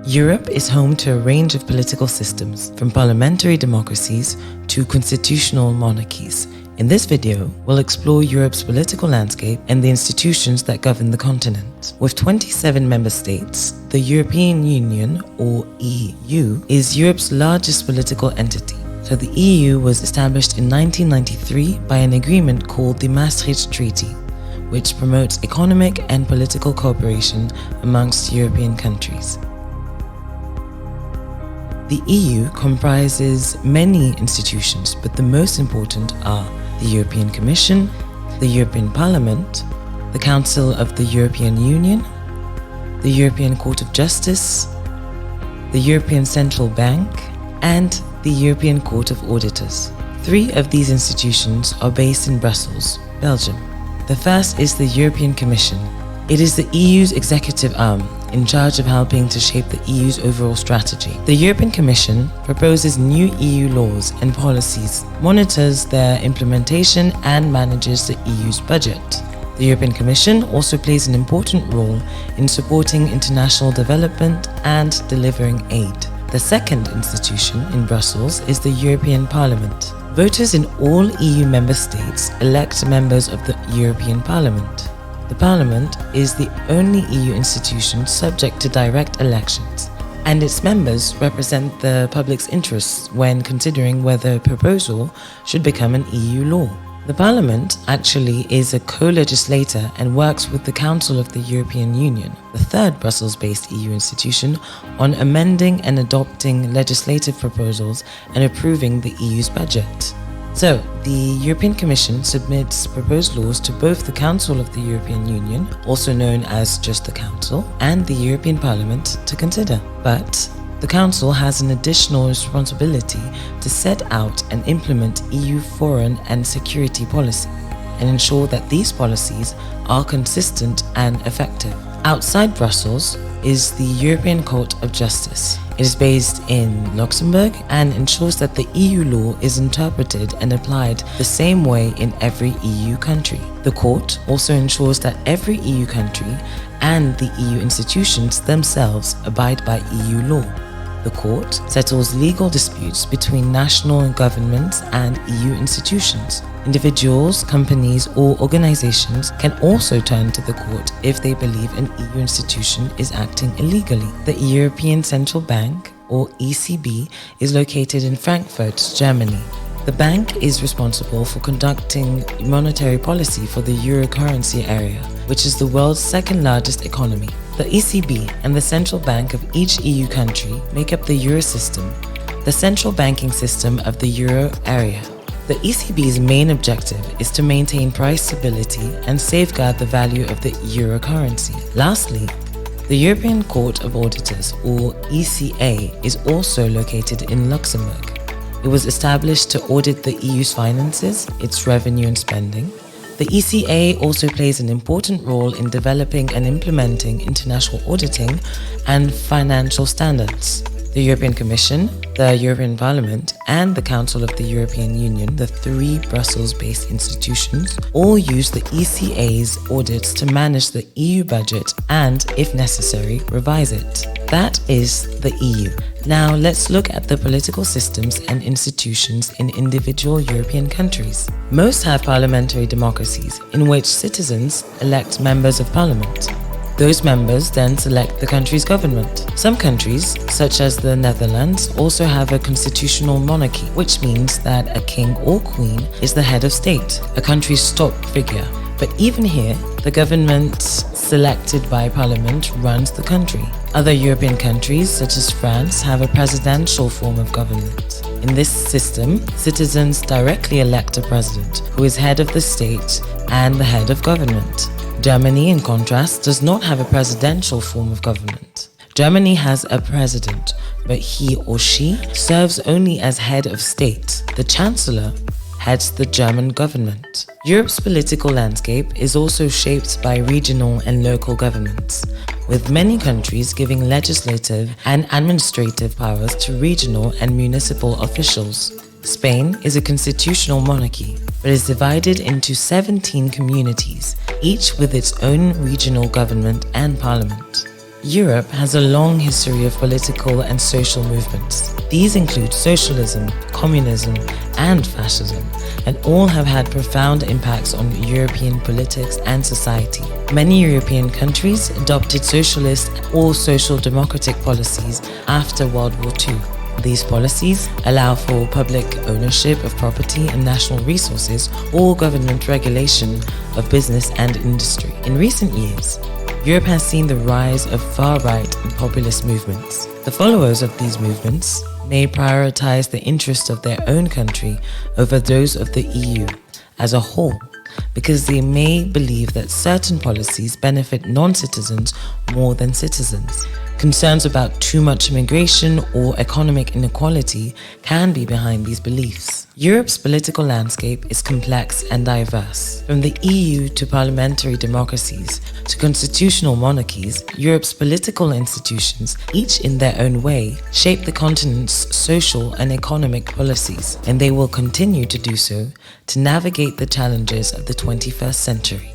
Europe is home to a range of political systems, from parliamentary democracies to constitutional monarchies. In this video, we'll explore Europe's political landscape and the institutions that govern the continent. With 27 member states, the European Union, or EU, is Europe's largest political entity. So the EU was established in 1993 by an agreement called the Maastricht Treaty, which promotes economic and political cooperation amongst European countries. The EU comprises many institutions, but the most important are the European Commission, the European Parliament, the Council of the European Union, the European Court of Justice, the European Central Bank, and the European Court of Auditors. 3 of these institutions are based in Brussels, Belgium. The first is the European Commission. It is the EU's executive arm, in charge of helping to shape the EU's overall strategy. The European Commission proposes new EU laws and policies, monitors their implementation, and manages the EU's budget. The European Commission also plays an important role in supporting international development and delivering aid. The second institution in Brussels is the European Parliament. Voters in all EU member states elect members of the European Parliament. The Parliament is the only EU institution subject to direct elections, and its members represent the public's interests when considering whether a proposal should become an EU law. The Parliament actually is a co-legislator and works with the Council of the European Union, the third Brussels-based EU institution, on amending and adopting legislative proposals and approving the EU's budget. So, the European Commission submits proposed laws to both the Council of the European Union, also known as just the Council, and the European Parliament to consider. But the Council has an additional responsibility to set out and implement EU foreign and security policy and ensure that these policies are consistent and effective. Outside Brussels is the European Court of Justice. It is based in Luxembourg and ensures that the EU law is interpreted and applied the same way in every EU country. The court also ensures that every EU country and the EU institutions themselves abide by EU law. The court settles legal disputes between national governments and EU institutions. Individuals, companies, or organizations can also turn to the court if they believe an EU institution is acting illegally. The European Central Bank, or ECB, is located in Frankfurt, Germany. The bank is responsible for conducting monetary policy for the euro currency area, which is the world's second largest economy. The ECB and the central bank of each EU country make up the euro system, the central banking system of the euro area. The ECB's main objective is to maintain price stability and safeguard the value of the euro currency. Lastly, the European Court of Auditors, or ECA, is also located in Luxembourg. It was established to audit the EU's finances, its revenue and spending. The ECA also plays an important role in developing and implementing international auditing and financial standards. The European Commission, the European Parliament, and the Council of the European Union, the 3 Brussels-based institutions, all use the ECA's audits to manage the EU budget and, if necessary, revise it. That is the EU. Now let's look at the political systems and institutions in individual European countries. Most have parliamentary democracies, in which citizens elect members of parliament. Those members then select the country's government. Some countries, such as the Netherlands, also have a constitutional monarchy, which means that a king or queen is the head of state, a country's top figure. But even here, the government selected by parliament runs the country. Other European countries, such as France, have a presidential form of government. In this system, citizens directly elect a president, who is head of the state and the head of government. Germany, in contrast, does not have a presidential form of government. Germany has a president, but he or she serves only as head of state. The chancellor heads the German government. Europe's political landscape is also shaped by regional and local governments, with many countries giving legislative and administrative powers to regional and municipal officials. Spain is a constitutional monarchy, but is divided into 17 communities, each with its own regional government and parliament. Europe has a long history of political and social movements. These include socialism, communism, and fascism, and all have had profound impacts on European politics and society. Many European countries adopted socialist or social democratic policies after World War II. These policies allow for public ownership of property and national resources or government regulation of business and industry. In recent years, Europe has seen the rise of far-right and populist movements. The followers of these movements may prioritize the interests of their own country over those of the EU as a whole, because they may believe that certain policies benefit non-citizens more than citizens. Concerns about too much immigration or economic inequality can be behind these beliefs. Europe's political landscape is complex and diverse. From the EU to parliamentary democracies to constitutional monarchies, Europe's political institutions, each in their own way, shape the continent's social and economic policies, and they will continue to do so to navigate the challenges of the 21st century.